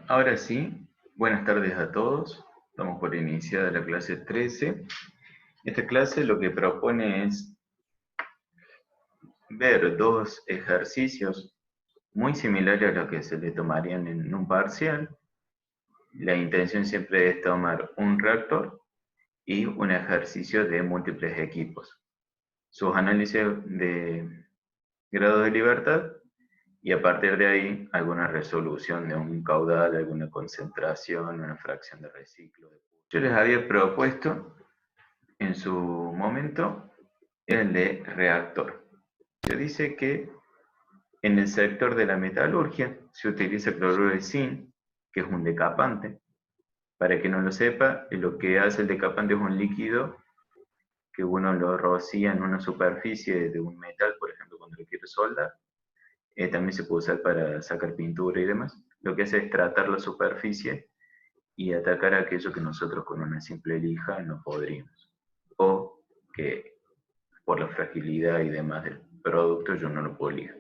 Ahora sí, buenas tardes a todos. Estamos por iniciar la clase 13. Esta clase lo que propone es ver dos ejercicios muy similares a lo que se le tomarían en un parcial. La intención siempre es tomar un reactor y un ejercicio de múltiples equipos. Sus análisis de grado de libertad y a partir de ahí alguna resolución de un caudal, alguna concentración, una fracción de reciclo. Yo les había propuesto en su momento el de reactor. Se dice que en el sector de la metalurgia se utiliza cloruro de zinc, que es un decapante. Para que no lo sepa, lo que hace el decapante es un líquido que uno lo rocía en una superficie de un metal, por ejemplo, cuando lo quiere soldar. También se puede usar para sacar pintura y demás. Lo que hace es tratar la superficie y atacar aquello que nosotros con una simple lija no podríamos. O que por la fragilidad y demás del producto yo no lo puedo lijar.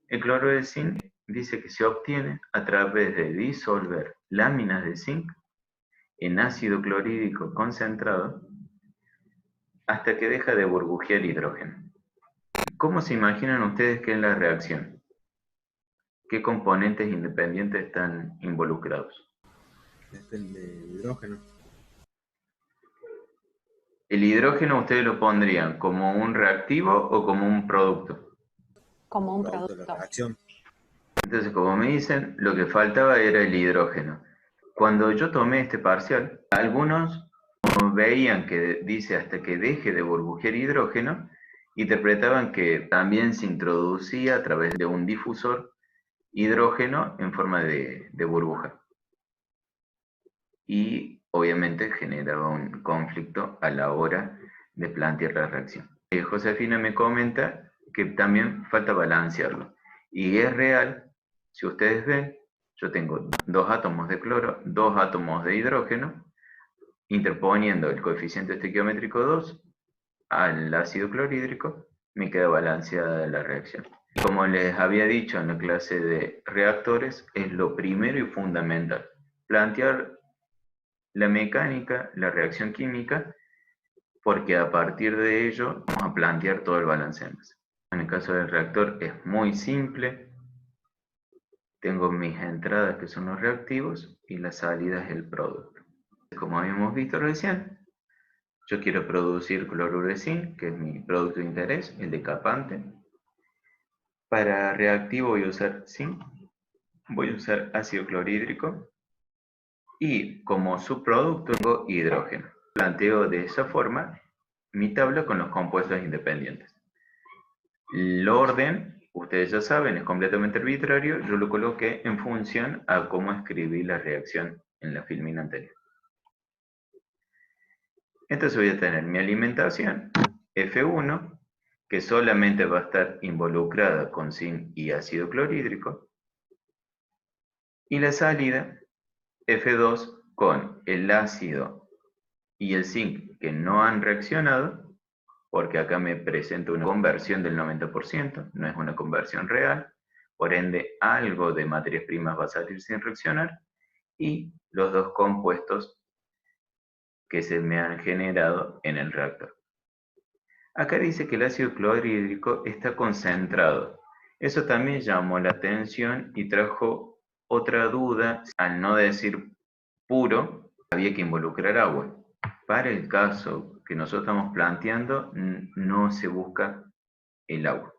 El cloruro de zinc dice que se obtiene a través de disolver láminas de zinc en ácido clorhídrico concentrado hasta que deja de burbujear hidrógeno. ¿Cómo se imaginan ustedes que es la reacción? ¿Qué componentes independientes están involucrados? Depende del hidrógeno. ¿El hidrógeno ustedes lo pondrían como un reactivo o como un producto? Como un Producto de la producto. reacción. Entonces, como me dicen, lo que faltaba era el hidrógeno. Cuando yo tomé este parcial, algunos veían que dice hasta que deje de burbujear hidrógeno, interpretaban que también se introducía a través de un difusor hidrógeno en forma de burbuja. Y obviamente generaba un conflicto a la hora de plantear la reacción. Josefina me comenta que también falta balancearlo. Y es real, si ustedes ven, yo tengo dos átomos de cloro, dos átomos de hidrógeno, interponiendo el coeficiente estequiométrico 2 al ácido clorhídrico, me queda balanceada la reacción. Como les había dicho en la clase de reactores, es lo primero y fundamental. Plantear la mecánica, la reacción química, porque a partir de ello vamos a plantear todo el balance de masa. En el caso del reactor es muy simple. Tengo mis entradas que son los reactivos y las salidas el producto. Como habíamos visto recién, yo quiero producir cloruro de zinc, que es mi producto de interés, el decapante. Para reactivo voy a usar zinc, voy a usar ácido clorhídrico y como subproducto tengo hidrógeno. Planteo de esa forma mi tabla con los compuestos independientes. El orden, ustedes ya saben, es completamente arbitrario. Yo lo coloqué en función a cómo escribí la reacción en la filmina anterior. Entonces voy a tener mi alimentación, F1, que solamente va a estar involucrada con zinc y ácido clorhídrico, y la salida, F2, con el ácido y el zinc que no han reaccionado, porque acá me presenta una conversión del 90%, no es una conversión real, por ende algo de materias primas va a salir sin reaccionar, y los dos compuestos que se me han generado en el reactor. Acá dice que el ácido clorhídrico está concentrado. Eso también llamó la atención y trajo otra duda. Al no decir puro, había que involucrar agua. Para el caso que nosotros estamos planteando, no se busca el agua.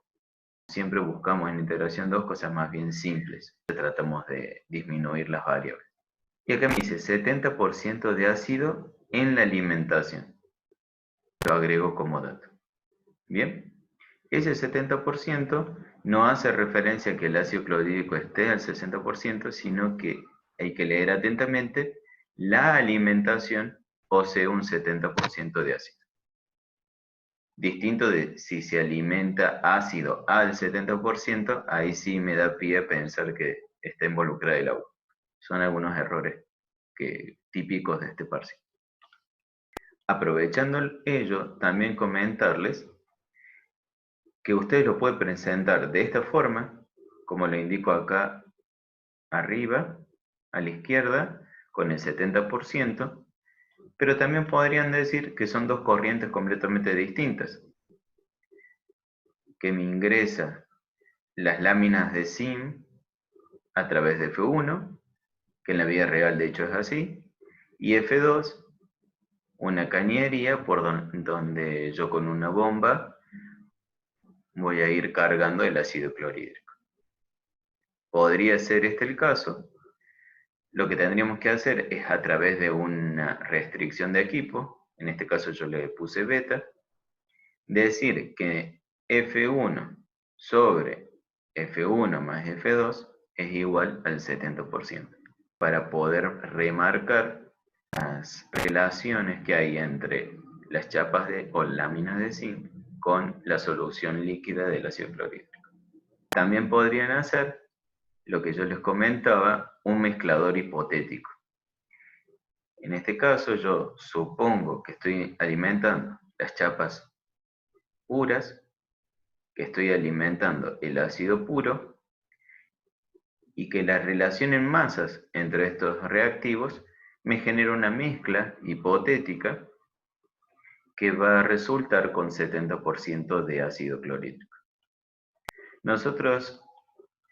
Siempre buscamos en integración dos cosas más bien simples. Tratamos de disminuir las variables. Y acá me dice 70% de ácido en la alimentación. Lo agrego como dato. Bien, ese 70% no hace referencia a que el ácido clorhídrico esté al 60%, sino que hay que leer atentamente, la alimentación posee un 70% de ácido. Distinto de si se alimenta ácido al 70%, ahí sí me da pie a pensar que está involucrada el agua. Son algunos errores típicos de este parcial. Aprovechando ello, también comentarles que ustedes lo pueden presentar de esta forma, como lo indico acá arriba, a la izquierda, con el 70%, pero también podrían decir que son dos corrientes completamente distintas, que me ingresa las láminas de zinc a través de F1, que en la vida real de hecho es así, y F2, una cañería por donde yo con una bomba voy a ir cargando el ácido clorhídrico. Podría ser este el caso. Lo que tendríamos que hacer es a través de una restricción de equipo, en este caso yo le puse beta, decir que F1 sobre F1 más F2 es igual al 70%, para poder remarcar las relaciones que hay entre las chapas o láminas de zinc con la solución líquida del ácido clorhídrico. También podrían hacer lo que yo les comentaba, un mezclador hipotético. En este caso yo supongo que estoy alimentando las chapas puras, que estoy alimentando el ácido puro y que la relación en masas entre estos reactivos me genera una mezcla hipotética que va a resultar con 70% de ácido clorhídrico. Nosotros,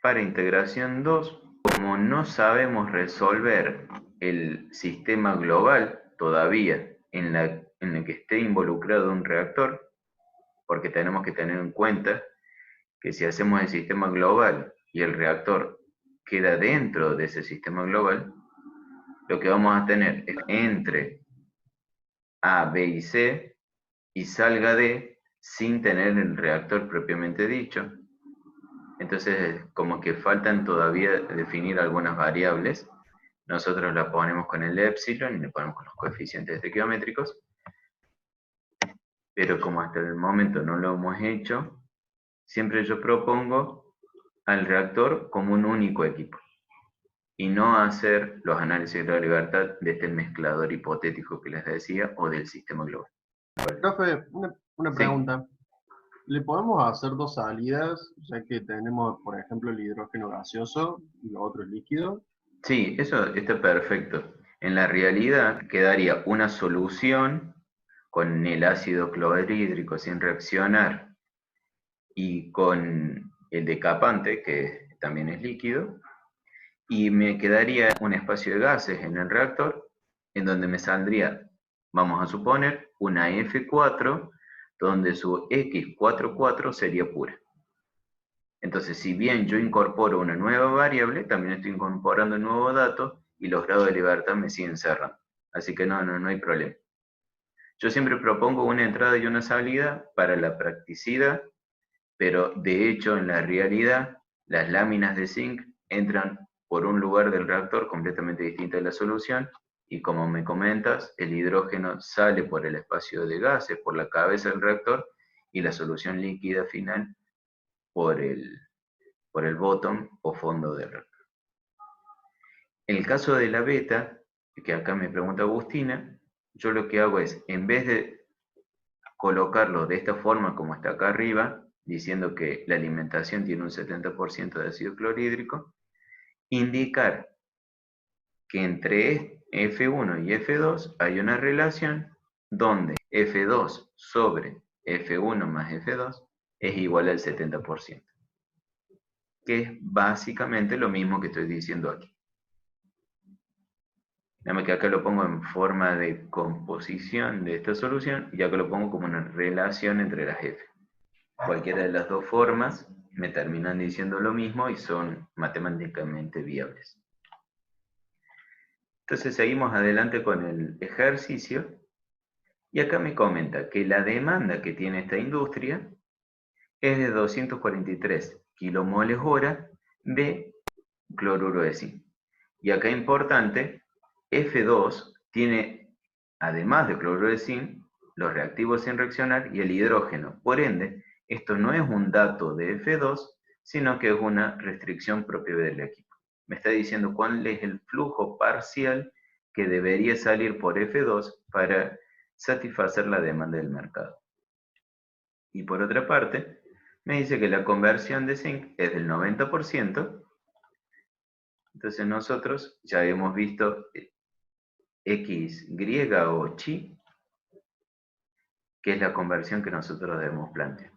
para integración 2, como no sabemos resolver el sistema global todavía en el que esté involucrado un reactor, porque tenemos que tener en cuenta que si hacemos el sistema global y el reactor queda dentro de ese sistema global, lo que vamos a tener es entre A, B y C y salga D sin tener el reactor propiamente dicho. Entonces, como que faltan todavía definir algunas variables. Nosotros la ponemos con el epsilon y le ponemos con los coeficientes estequiométricos. Pero como hasta el momento no lo hemos hecho, siempre yo propongo al reactor como un único equipo. Y no hacer los análisis de la libertad de este mezclador hipotético que les decía o del sistema global. Profe, una Sí. pregunta. ¿Le podemos hacer dos salidas, ya que tenemos, por ejemplo, el hidrógeno gaseoso y lo otro es líquido? Sí, eso está perfecto. En la realidad quedaría una solución con el ácido clorhídrico sin reaccionar y con el decapante, que también es líquido, y me quedaría un espacio de gases en el reactor, en donde me saldría, vamos a suponer, una F4, donde su X44 sería pura. Entonces, si bien yo incorporo una nueva variable, también estoy incorporando un nuevo dato y los grados de libertad me siguen cerrando. Así que no hay problema. Yo siempre propongo una entrada y una salida para la practicidad, pero de hecho en la realidad las láminas de zinc entran por un lugar del reactor completamente distinto de la solución y como me comentas, el hidrógeno sale por el espacio de gases, por la cabeza del reactor y la solución líquida final por el bottom o fondo del reactor. En el caso de la beta, que acá me pregunta Agustina, yo lo que hago es, en vez de colocarlo de esta forma como está acá arriba, diciendo que la alimentación tiene un 70% de ácido clorhídrico, indicar que entre F1 y F2 hay una relación donde F2 sobre F1 más F2 es igual al 70%, que es básicamente lo mismo que estoy diciendo aquí. Nada más que acá lo pongo en forma de composición de esta solución y acá lo pongo como una relación entre las F. Cualquiera de las dos formas me terminan diciendo lo mismo y son matemáticamente viables. Entonces seguimos adelante con el ejercicio y acá me comenta que la demanda que tiene esta industria es de 243 kilomoles hora de cloruro de zinc. Y acá importante, F2 tiene, además de cloruro de zinc, los reactivos sin reaccionar y el hidrógeno. Por ende, esto no es un dato de F2, sino que es una restricción propia del equipo. Me está diciendo cuál es el flujo parcial que debería salir por F2 para satisfacer la demanda del mercado. Y por otra parte, me dice que la conversión de zinc es del 90%, Entonces nosotros ya hemos visto X, Y o chi, que es la conversión que nosotros debemos plantear.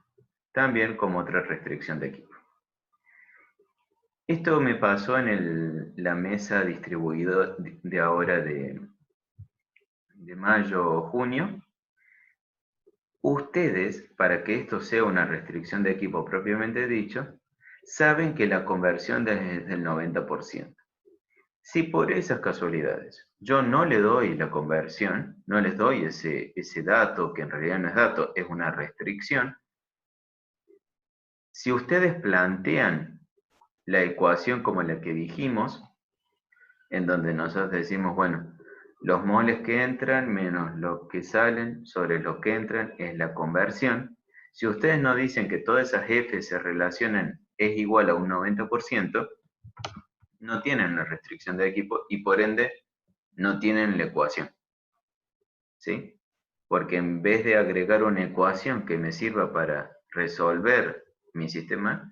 También como otra restricción de equipo. Esto me pasó en la mesa distribuida de ahora de mayo o junio. Ustedes, para que esto sea una restricción de equipo propiamente dicho, saben que la conversión es del 90%. Si por esas casualidades yo no le doy la conversión, no les doy ese dato, que en realidad no es dato, es una restricción, si ustedes plantean la ecuación como la que dijimos, en donde nosotros decimos, bueno, los moles que entran menos los que salen sobre los que entran es la conversión. Si ustedes no dicen que todas esas F se relacionan es igual a un 90%, no tienen la restricción de equipo y por ende no tienen la ecuación. ¿Sí? Porque en vez de agregar una ecuación que me sirva para resolver mi sistema,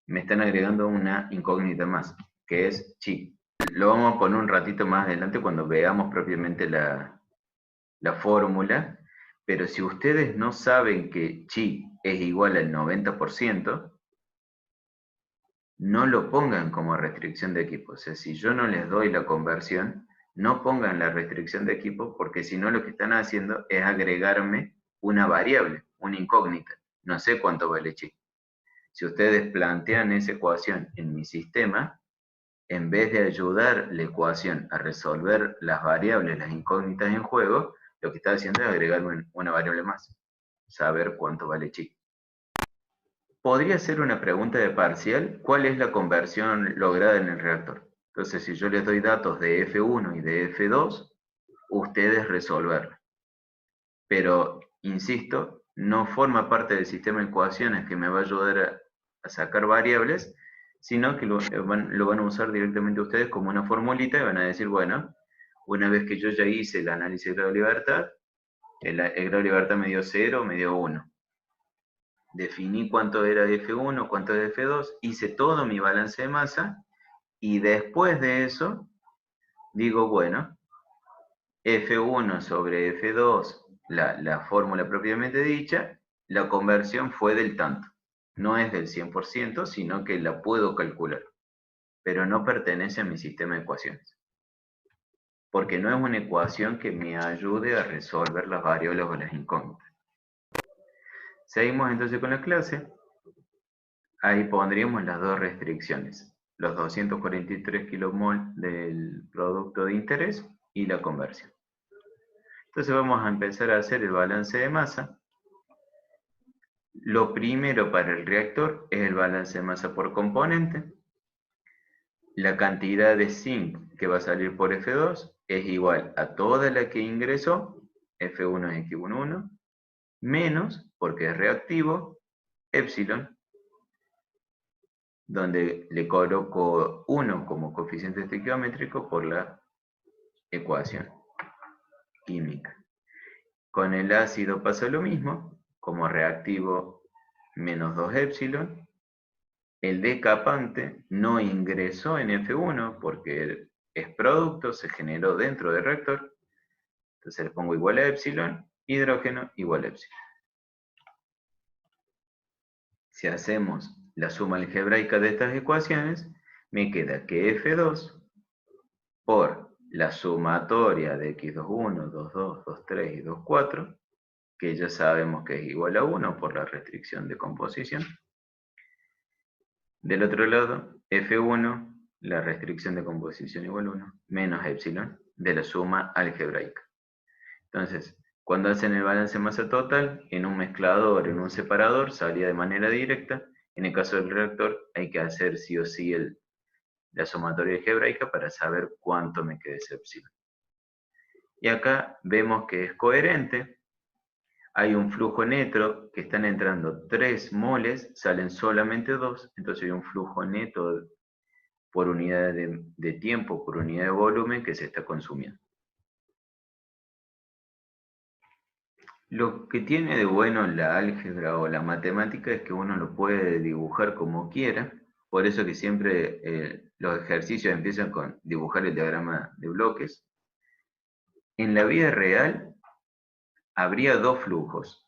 me están agregando una incógnita más, que es chi. Lo vamos a poner un ratito más adelante cuando veamos propiamente la fórmula, pero si ustedes no saben que chi es igual al 90%, no lo pongan como restricción de equipo. O sea, si yo no les doy la conversión, no pongan la restricción de equipo, porque si no lo que están haciendo es agregarme una variable, una incógnita. No sé cuánto vale chi. Si ustedes plantean esa ecuación en mi sistema, en vez de ayudar la ecuación a resolver las variables, las incógnitas en juego, lo que está haciendo es agregarme una variable más. Saber cuánto vale chi. Podría ser una pregunta de parcial, ¿cuál es la conversión lograda en el reactor? Entonces, si yo les doy datos de F1 y de F2, ustedes resolverlo. Pero, insisto, no forma parte del sistema de ecuaciones que me va a ayudar a sacar variables, sino que lo van a usar directamente ustedes como una formulita y van a decir, bueno, una vez que yo ya hice el análisis de grado de libertad, el grado de libertad me dio 0, me dio 1. Definí cuánto era de F1, cuánto es de F2, hice todo mi balance de masa y después de eso digo, bueno, F1 sobre F2, la fórmula propiamente dicha, la conversión fue del tanto. No es del 100%, sino que la puedo calcular, pero no pertenece a mi sistema de ecuaciones. Porque no es una ecuación que me ayude a resolver las variables o las incógnitas. Seguimos entonces con la clase. Ahí pondríamos las dos restricciones, los 243 kilomol del producto de interés y la conversión. Entonces vamos a empezar a hacer el balance de masa. Lo primero para el reactor es el balance de masa por componente. La cantidad de zinc que va a salir por F2 es igual a toda la que ingresó, F1 es X11, menos, porque es reactivo, epsilon, donde le coloco 1 como coeficiente estequiométrico por la ecuación química. Con el ácido pasa lo mismo, como reactivo menos 2 epsilon. El decapante no ingresó en F1 porque es producto, se generó dentro del reactor. Entonces le pongo igual a epsilon, hidrógeno igual a epsilon. Si hacemos la suma algebraica de estas ecuaciones, me queda que F2 por la sumatoria de x21, 22, 23 y 24, que ya sabemos que es igual a 1 por la restricción de composición. Del otro lado, F1, la restricción de composición igual a 1, menos epsilon de la suma algebraica. Entonces, cuando hacen el balance masa total, en un mezclador, en un separador, salía de manera directa. En el caso del reactor, hay que hacer sí o sí la sumatoria algebraica para saber cuánto me queda ese epsilon. Y acá vemos que es coherente. Hay un flujo neto que están entrando 3 moles, salen solamente 2, entonces hay un flujo neto por unidad de tiempo, por unidad de volumen que se está consumiendo. Lo que tiene de bueno la álgebra o la matemática es que uno lo puede dibujar como quiera, Por eso que siempre los ejercicios empiezan con dibujar el diagrama de bloques. En la vida real habría dos flujos.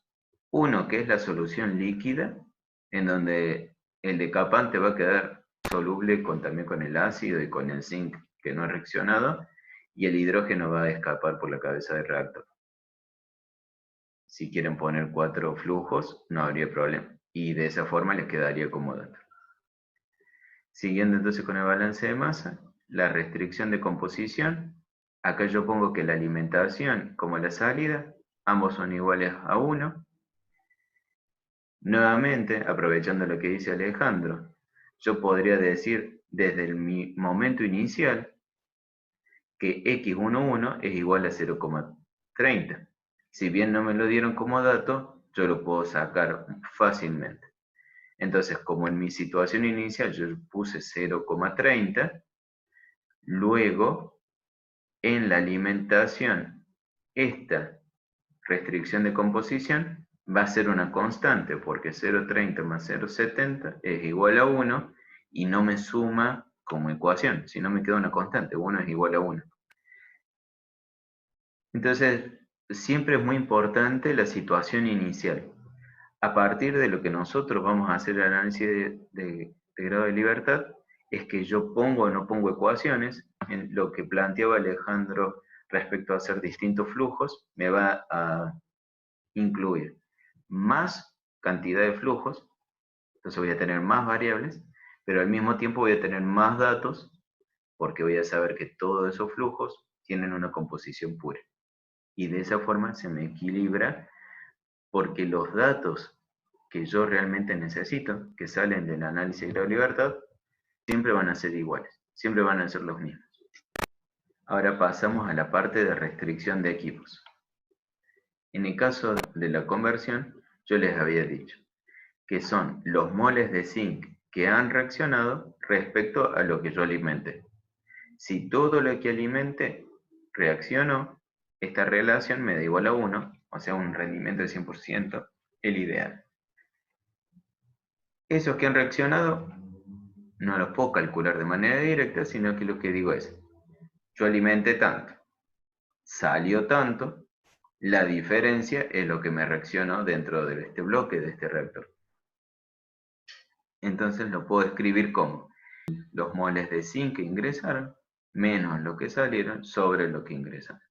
Uno que es la solución líquida, en donde el decapante va a quedar soluble también con el ácido y con el zinc que no es reaccionado, y el hidrógeno va a escapar por la cabeza del reactor. Si quieren poner 4 flujos, no habría problema. Y de esa forma les quedaría como dato. Siguiendo entonces con el balance de masa, la restricción de composición. Acá yo pongo que la alimentación como la salida, ambos son iguales a 1. Nuevamente, aprovechando lo que dice Alejandro, yo podría decir desde el momento inicial que x11 es igual a 0,30. Si bien no me lo dieron como dato, yo lo puedo sacar fácilmente. Entonces, como en mi situación inicial yo puse 0,30, luego en la alimentación, esta restricción de composición va a ser una constante, porque 0,30 más 0,70 es igual a 1, y no me suma como ecuación, sino me queda una constante, 1 es igual a 1. Entonces, siempre es muy importante la situación inicial. A partir de lo que nosotros vamos a hacer el análisis de grado de libertad, es que yo pongo o no pongo ecuaciones. En lo que planteaba Alejandro respecto a hacer distintos flujos, me va a incluir más cantidad de flujos, entonces voy a tener más variables, pero al mismo tiempo voy a tener más datos, porque voy a saber que todos esos flujos tienen una composición pura. Y de esa forma se me equilibra, porque los datos que yo realmente necesito, que salen del análisis de grado de libertad, siempre van a ser iguales, siempre van a ser los mismos. Ahora pasamos a la parte de restricción de equipos. En el caso de la conversión, yo les había dicho que son los moles de zinc que han reaccionado respecto a lo que yo alimenté. Si todo lo que alimenté reaccionó, esta relación me da igual a 1, o sea, un rendimiento de 100%, el ideal. Esos que han reaccionado no los puedo calcular de manera directa, sino que lo que digo es, yo alimenté tanto, salió tanto, la diferencia es lo que me reaccionó dentro de este bloque, de este reactor. Entonces lo puedo escribir como los moles de zinc que ingresaron menos lo que salieron sobre lo que ingresaron.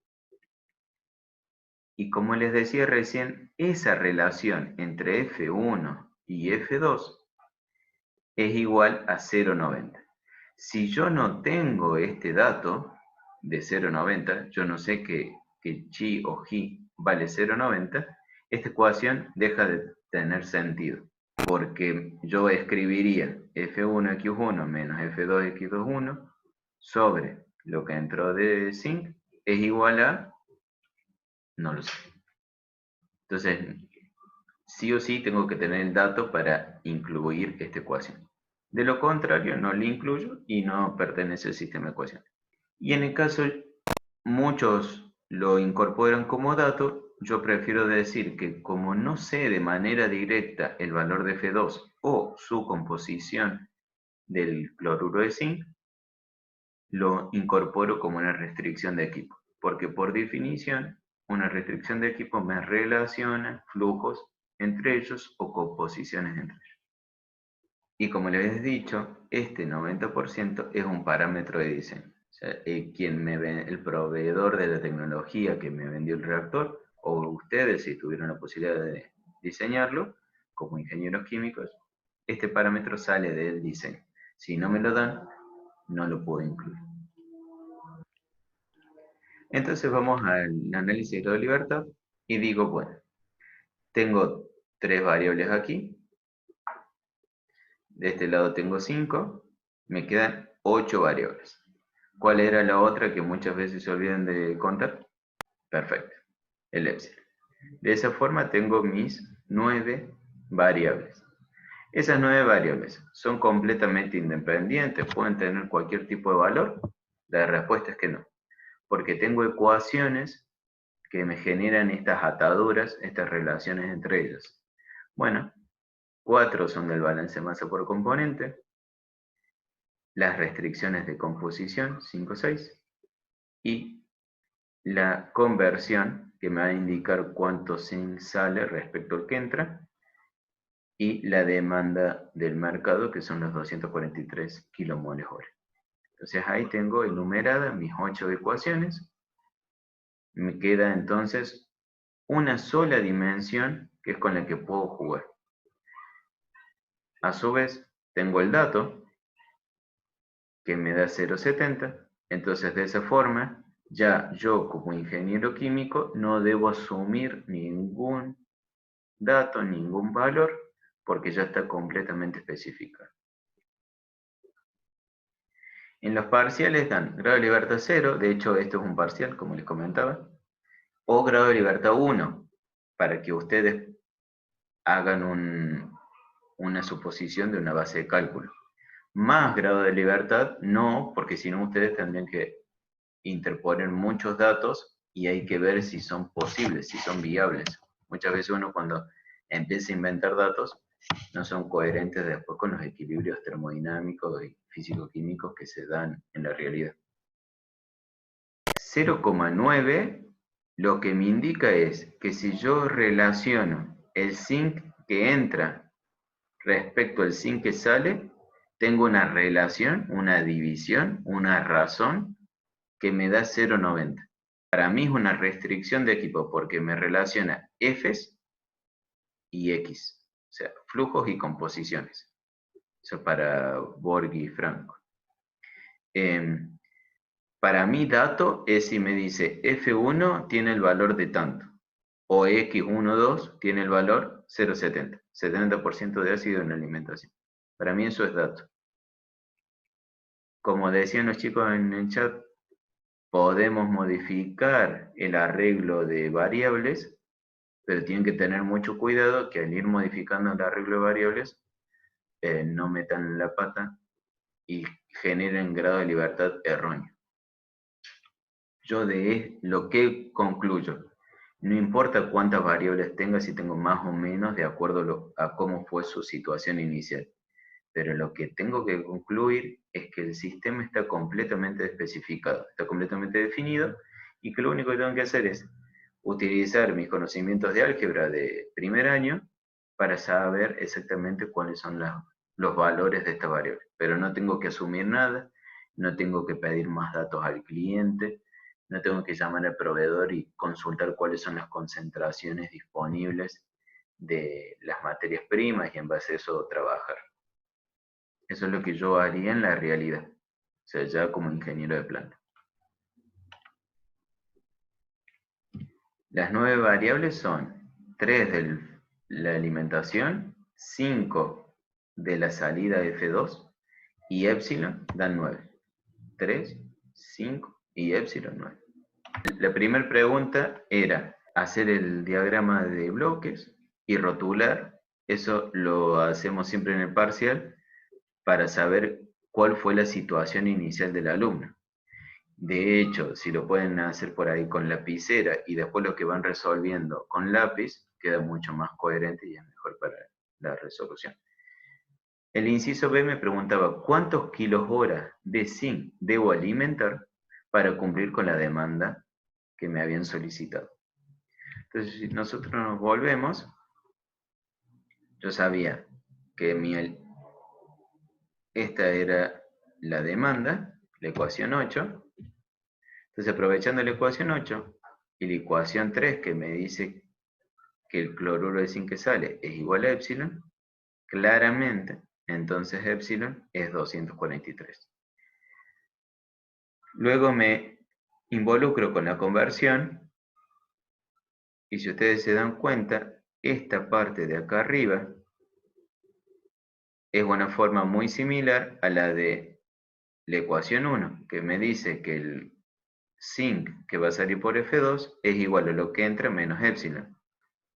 Y como les decía recién, esa relación entre F1 y F2 es igual a 0,90. Si yo no tengo este dato de 0,90, yo no sé que chi o ji vale 0,90, esta ecuación deja de tener sentido, porque yo escribiría F1x1 menos F2x21 sobre lo que entró de zinc es igual a, no lo sé. Entonces, sí o sí tengo que tener el dato para incluir esta ecuación. De lo contrario, no la incluyo y no pertenece al sistema de ecuaciones. Y en el caso, muchos lo incorporan como dato, yo prefiero decir que como no sé de manera directa el valor de F2 o su composición del cloruro de zinc, lo incorporo como una restricción de equipo. Porque por definición, una restricción de equipo me relaciona flujos entre ellos o composiciones entre ellos. Y como les he dicho, este 90% es un parámetro de diseño. O sea, el proveedor de la tecnología que me vendió el reactor, o ustedes si tuvieron la posibilidad de diseñarlo, como ingenieros químicos, este parámetro sale del diseño. Si no me lo dan, no lo puedo incluir. Entonces vamos al análisis de grado de libertad y digo, bueno, tengo 3 variables aquí, de este lado tengo 5, me quedan 8 variables. ¿Cuál era la otra que muchas veces se olvidan de contar? Perfecto, el epsilon. De esa forma tengo mis 9 variables. Esas 9 variables son completamente independientes, pueden tener cualquier tipo de valor. La respuesta es que no, porque tengo ecuaciones que me generan estas ataduras, estas relaciones entre ellas. Bueno, 4 son del balance de masa por componente, las restricciones de composición, 5, 6, y la conversión, que me va a indicar cuánto zinc sale respecto al que entra, y la demanda del mercado, que son los 243 kilomoles hora. Entonces ahí tengo enumeradas mis 8 ecuaciones. Me queda entonces una sola dimensión que es con la que puedo jugar. A su vez, tengo el dato que me da 0,70. Entonces de esa forma, ya yo como ingeniero químico no debo asumir ningún dato, ningún valor, porque ya está completamente especificado. En los parciales dan grado de libertad 0, de hecho esto es un parcial, como les comentaba, o grado de libertad 1, para que ustedes hagan una suposición de una base de cálculo. Más grado de libertad, no, porque si no ustedes tendrían que interponer muchos datos y hay que ver si son posibles, si son viables. Muchas veces uno cuando empieza a inventar datos no son coherentes después con los equilibrios termodinámicos y físico-químicos que se dan en la realidad. 0,9 lo que me indica es que si yo relaciono el zinc que entra respecto al zinc que sale, tengo una relación, una división, una razón que me da 0,90. Para mí es una restricción de equipo porque me relaciona Fs y X, o sea, flujos y composiciones. Eso para Borghi y Franco. Para mí dato es si me dice F1 tiene el valor de tanto, o X12 tiene el valor 0,70, 70% de ácido en la alimentación. Para mí eso es dato. Como decían los chicos en el chat, podemos modificar el arreglo de variables, pero tienen que tener mucho cuidado que al ir modificando el arreglo de variables, no metan la pata y generen grado de libertad erróneo. Yo de lo que concluyo, no importa cuántas variables tenga, si tengo más o menos de acuerdo a cómo fue su situación inicial. Pero lo que tengo que concluir es que el sistema está completamente especificado, está completamente definido, y que lo único que tengo que hacer es utilizar mis conocimientos de álgebra de primer año para saber exactamente cuáles son los valores de esta variable. Pero no tengo que asumir nada, no tengo que pedir más datos al cliente, no tengo que llamar al proveedor y consultar cuáles son las concentraciones disponibles de las materias primas y en base a eso trabajar. Eso es lo que yo haría en la realidad, o sea, ya como ingeniero de planta. Las 9 variables son 3 de la alimentación, 5 de la salida F2 y epsilon dan 9. 3, 5 y epsilon 9. La primera pregunta era hacer el diagrama de bloques y rotular. Eso lo hacemos siempre en el parcial para saber cuál fue la situación inicial del alumno. De hecho, si lo pueden hacer por ahí con lapicera y después lo que van resolviendo con lápiz, queda mucho más coherente y es mejor para la resolución. El inciso B me preguntaba, ¿cuántos kilohoras de zinc debo alimentar para cumplir con la demanda que me habían solicitado? Entonces, si nosotros nos volvemos, yo sabía que esta era la demanda, la ecuación 8. Entonces, aprovechando la ecuación 8 y la ecuación 3 que me dice que el cloruro de zinc que sale es igual a epsilon, claramente, entonces epsilon es 243. Luego me involucro con la conversión y si ustedes se dan cuenta, esta parte de acá arriba es una forma muy similar a la de la ecuación 1, que me dice que el zinc que va a salir por F2 es igual a lo que entra menos epsilon.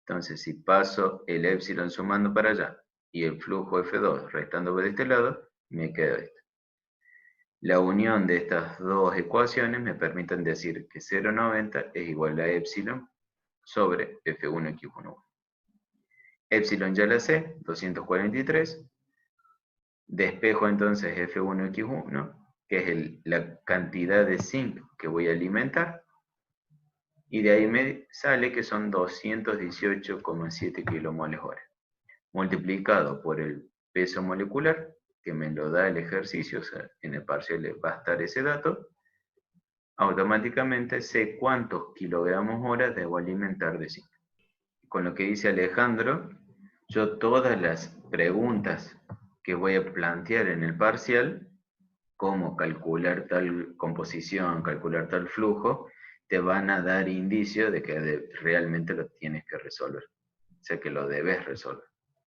Entonces, si paso el epsilon sumando para allá y el flujo F2 restando por este lado, me queda esto. La unión de estas dos ecuaciones me permiten decir que 0,90 es igual a epsilon sobre F1X1. Epsilon ya la sé, 243. Despejo entonces F1X1, que es la cantidad de zinc que voy a alimentar, y de ahí me sale que son 218,7 kilomoles hora, multiplicado por el peso molecular, que me lo da el ejercicio, o sea, en el parcial va a estar ese dato, automáticamente sé cuántos kilogramos hora debo alimentar de zinc. Con lo que dice Alejandro, yo todas las preguntas que voy a plantear en el parcial, como calcular tal composición, calcular tal flujo, te van a dar indicio de que realmente lo tienes que resolver. O sea, que lo debes resolver.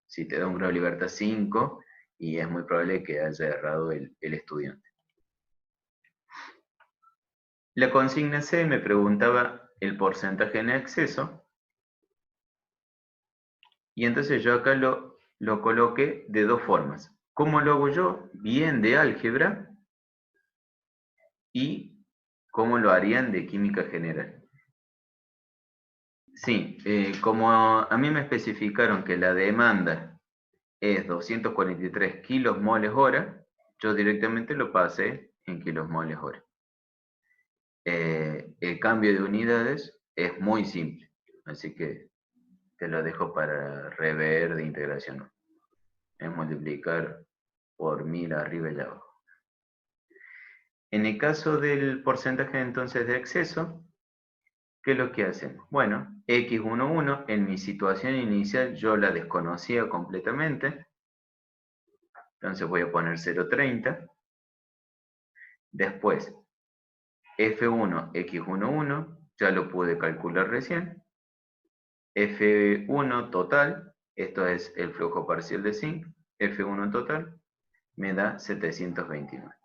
Si te da un grado de libertad 5, y es muy probable que haya errado el estudiante. La consigna C me preguntaba el porcentaje en exceso, y entonces yo acá lo coloqué de dos formas. ¿Cómo lo hago yo? Bien de álgebra, y cómo lo harían de química general. Sí, como a mí me especificaron que la demanda es 243 kilos moles hora, yo directamente lo pasé en kilos moles hora. El cambio de unidades es muy simple, así que te lo dejo para rever de integración. Es multiplicar por 1000 arriba y abajo. En el caso del porcentaje entonces de exceso, ¿qué es lo que hacemos? Bueno, X11, en mi situación inicial yo la desconocía completamente, entonces voy a poner 0,30. Después, F1, X11, ya lo pude calcular recién. F1 total, esto es el flujo parcial de zinc, F1 total, me da 729.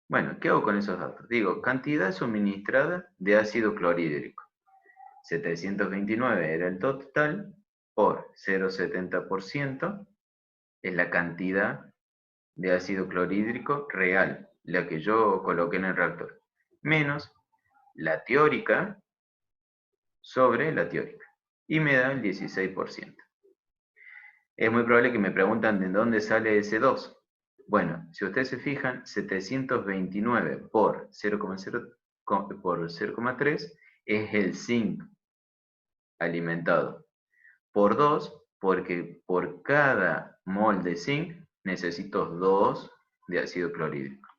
Bueno, ¿qué hago con esos datos? Digo, cantidad suministrada de ácido clorhídrico. 729 era el total, por 0,70% es la cantidad de ácido clorhídrico real, la que yo coloqué en el reactor, menos la teórica sobre la teórica, y me da el 16%. Es muy probable que me preguntan de dónde sale ese 2. Bueno, si ustedes se fijan, 729 por 0,3 es el zinc alimentado. Por 2, porque por cada mol de zinc necesito 2 de ácido clorhídrico.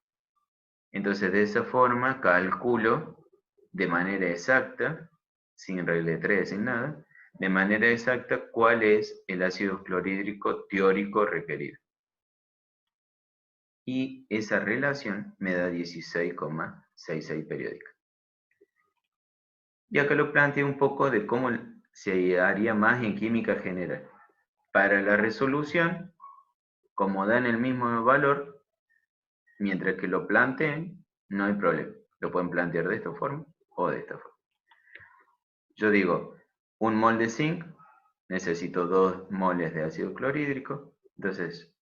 Entonces, de esa forma calculo de manera exacta, sin regla de 3, sin nada, de manera exacta cuál es el ácido clorhídrico teórico requerido. Y esa relación me da 16,66 periódica. Y acá lo planteo un poco de cómo se haría más en química general. Para la resolución, como dan el mismo valor, mientras que lo planteen, no hay problema. Lo pueden plantear de esta forma o de esta forma. Yo digo, un mol de zinc, necesito 2 moles de ácido clorhídrico. Entonces,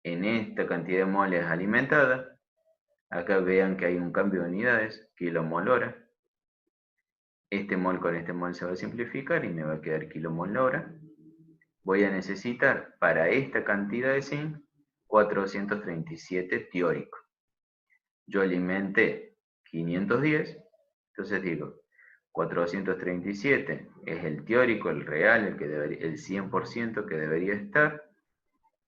en esta cantidad de moles alimentada, acá vean que hay un cambio de unidades, kilomol hora. Este mol con este mol se va a simplificar y me va a quedar kilomol hora. Voy a necesitar para esta cantidad de zinc 437 teórico. Yo alimenté 510, entonces digo, 437 es el teórico, el real, el 100% que debería estar,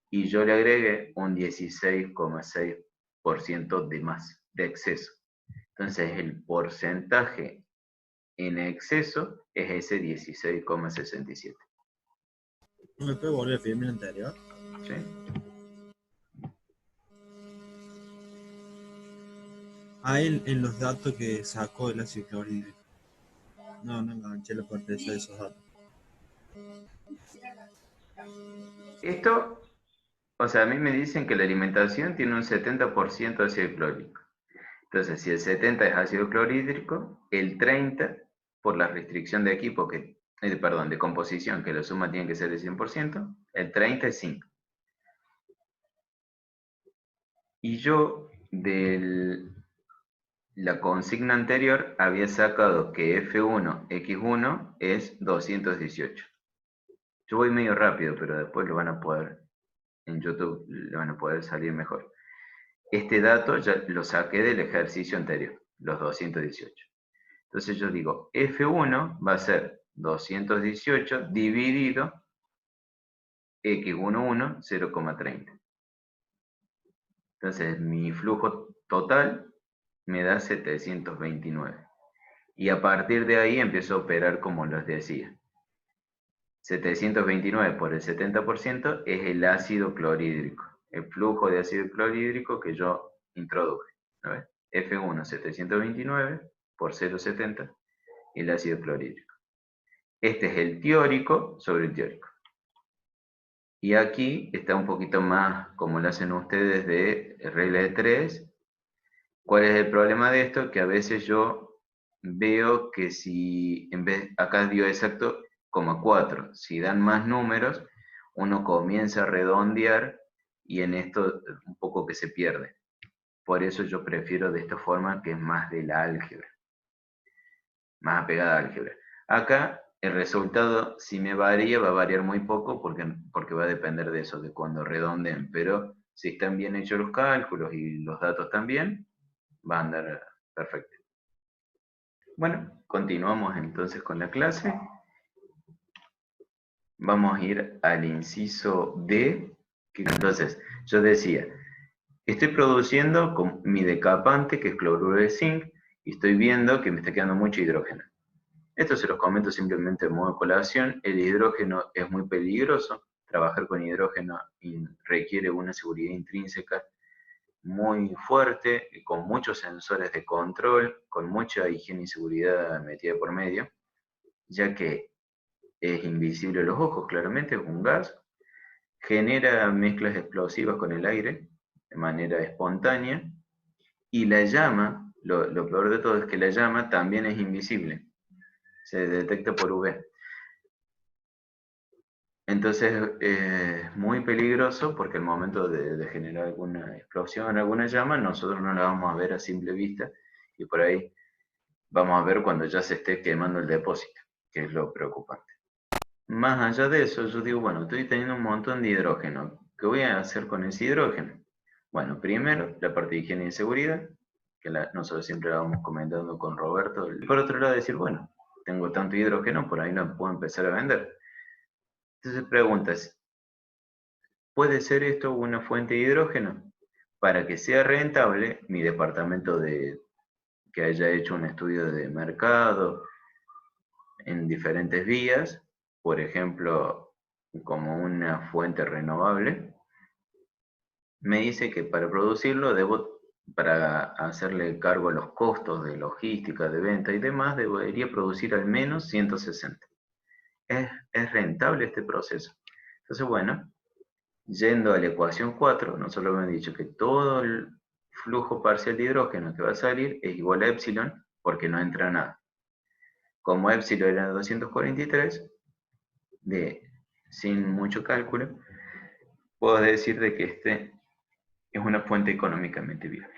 y yo le agregué un 16,6% de más, de exceso. Entonces el porcentaje en exceso es ese 16,67. ¿No me puede volver a firmar el anterior? ¿Sí? Ahí en los datos que sacó el ácido clorhídrico. No enganché la parte de esos datos. Esto, o sea, a mí me dicen que la alimentación tiene un 70% de ácido clorhídrico. Entonces, si el 70 es ácido clorhídrico, el 30, por la restricción de equipo, de composición, que la suma tiene que ser el 100%, el 30 es 5. Y yo, de la consigna anterior, había sacado que F1, X1 es 218. Yo voy medio rápido, pero después lo van a poder en YouTube le van a poder salir mejor. Este dato ya lo saqué del ejercicio anterior, los 218. Entonces yo digo, F1 va a ser 218 dividido X11, 0,30. Entonces mi flujo total me da 729. Y a partir de ahí empiezo a operar como les decía. 729 por el 70% es el ácido clorhídrico, el flujo de ácido clorhídrico que yo introduje. ¿No? F1 729 por 0,70, el ácido clorhídrico. Este es el teórico sobre el teórico. Y aquí está un poquito más como lo hacen ustedes de regla de 3. ¿Cuál es el problema de esto? Que a veces yo veo que si en vez, acá dio exacto 0,4, si dan más números, uno comienza a redondear y en esto un poco que se pierde. Por eso yo prefiero de esta forma, que es más de la álgebra, más apegada a álgebra. Acá el resultado, si me varía, va a variar muy poco porque va a depender de eso, de cuando redondeen, pero si están bien hechos los cálculos y los datos también, va a andar perfecto. Bueno, continuamos entonces con la clase. Vamos a ir al inciso D. Entonces, yo decía, estoy produciendo con mi decapante, que es cloruro de zinc, y estoy viendo que me está quedando mucho hidrógeno. Esto se los comento simplemente de modo de colación. El hidrógeno es muy peligroso. Trabajar con hidrógeno requiere una seguridad intrínseca muy fuerte, con muchos sensores de control, con mucha higiene y seguridad metida por medio, ya que es invisible a los ojos, claramente, es un gas, genera mezclas explosivas con el aire de manera espontánea, y la llama, lo peor de todo es que la llama también es invisible, se detecta por UV. Entonces es muy peligroso porque al momento de generar alguna explosión, alguna llama, nosotros no la vamos a ver a simple vista y por ahí vamos a ver cuando ya se esté quemando el depósito, que es lo preocupante. Más allá de eso, yo digo, bueno, estoy teniendo un montón de hidrógeno. ¿Qué voy a hacer con ese hidrógeno? Bueno, primero, la parte de higiene y seguridad, que nosotros siempre la vamos comentando con Roberto. Y por otro lado, decir, bueno, tengo tanto hidrógeno, por ahí no puedo empezar a vender. Entonces preguntas, ¿puede ser esto una fuente de hidrógeno? Para que sea rentable, mi departamento que haya hecho un estudio de mercado en diferentes vías, por ejemplo, como una fuente renovable, me dice que para producirlo para hacerle cargo a los costos de logística, de venta y demás, debería producir al menos 160. ¿Es rentable este proceso? Entonces, bueno, yendo a la ecuación 4, nosotros hemos dicho que todo el flujo parcial de hidrógeno que va a salir es igual a epsilon, porque no entra nada. Como epsilon era 243, sin mucho cálculo, puedo decir de que este es una fuente económicamente viable.